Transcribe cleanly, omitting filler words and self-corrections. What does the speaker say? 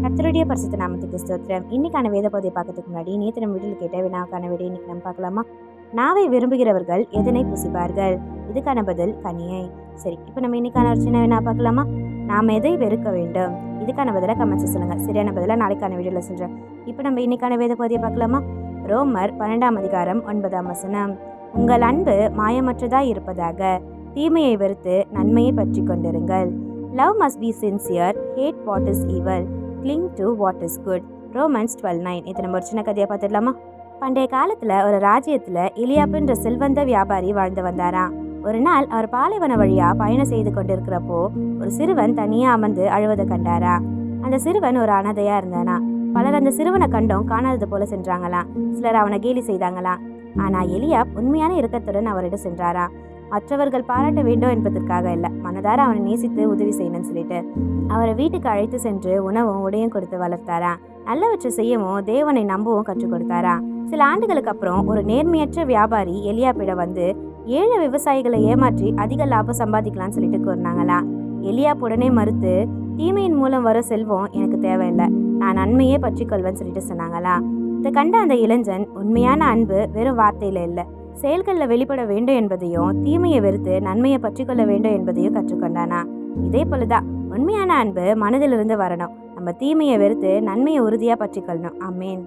கர்த்தருடைய பரிசுத்த நாமத்துக்கு ஸ்தோத்திரம். இன்னைக்கான வேத பகுதியை பார்க்கறதுக்கு முன்னாடி நேற்று நம்ம வீட்டில் கேட்ட வினாவுக்கான விடை இன்னைக்கு நம்ம பார்க்கலாமா? நாவை விரும்புகிறவர்கள் எதனை புசிப்பார்கள்? இதுக்கான பதில் கனியை. சரி, இப்போ நம்ம இன்னைக்கான ஒரு சின்ன வினா பார்க்கலாமா? நாம் எதை வெறுக்க வேண்டும்? இதுக்கான பதிலை கமெண்ட்ஸ் சொல்லுங்க. சரியான பதிலை நாளைக்கான வீடியோவில் சொல்கிறேன். இப்போ நம்ம இன்னைக்கான வேத பகுதியை பார்க்கலாமா? ரோமர் 12ஆம் அதிகாரம் 9ஆம் வசனம். உங்கள் அன்பு மாயமற்றதாய் இருப்பதாக, தீமையை வெறுத்து நன்மையை பற்றி கொண்டிருங்கள். Love must be sincere, hate what is evil, cling to what is good. Romans 12:9. இது நம்ம ஒரு சின்ன கதையை பார்த்துடலாமா? பண்டைய காலத்தில் ஒரு ராஜ்யத்தில் எலியாப்புன்ற செல்வந்த வியாபாரி வாழ்ந்து வந்தாராம். ஒரு நாள் அவர் பாலைவன வழியா பயணம் செய்து கொண்டிருக்கிறப்போ ஒரு சிறுவன் தனியா அமர்ந்து அழுவதை கண்டாரா. அந்த சிறுவன் ஒரு அனாதையா இருந்தானா. பலர் அந்த சிறுவனை கண்டும் காணாதது போல சென்றாங்களாம். சிலர் அவனை கேலி செய்தாங்களாம். ஆனா எலியாப் உண்மையான இரக்கத்துடன் அவரிடம் சென்றாரா. மற்றவர்கள் பாராட்ட வேண்டும் என்பதற்காக இல்லை, மனதார அவனை நேசித்து உதவி செய்யணும்னு சொல்லிட்டு அவரை வீட்டுக்கு அழைத்து சென்று உணவும் உடையும் கொடுத்து வளர்த்தாரா. நல்லவற்றை செய்யவும் தேவனை நம்பவும் கற்றுக் கொடுத்தாரா. சில ஆண்டுகளுக்கு அப்புறம் ஒரு நேர்மையற்ற வியாபாரி எலியாப்பிடம் வந்து 7 விவசாயிகளை ஏமாற்றி அதிக லாபம் சம்பாதிக்கலாம்னு சொல்லிட்டு கூறினாங்களாம். எலியாப் உடனே மறுத்து, தீமையின் மூலம் வர செல்வம் எனக்கு தேவையில்லை, நான் நன்மையே பற்றி கொள்வேன்னு சொல்லிட்டு சொன்னாங்களா. இதை கண்ட அந்த இளைஞன் உண்மையான அன்பு வெறும் வார்த்தையில இல்லை, செயல்களில் வெளிப்பட வேண்டும் என்பதையும், தீமையை வெறுத்து நன்மையை பற்றி கொள்ள வேண்டும் என்பதையும் கற்றுக்கொண்டானா. இதே போலதான் உண்மையான அன்பு மனதிலிருந்து வரணும். நம்ம தீமையை வெறுத்து நன்மையை உறுதியா பற்றி கொள்ளணும். ஆமேன்.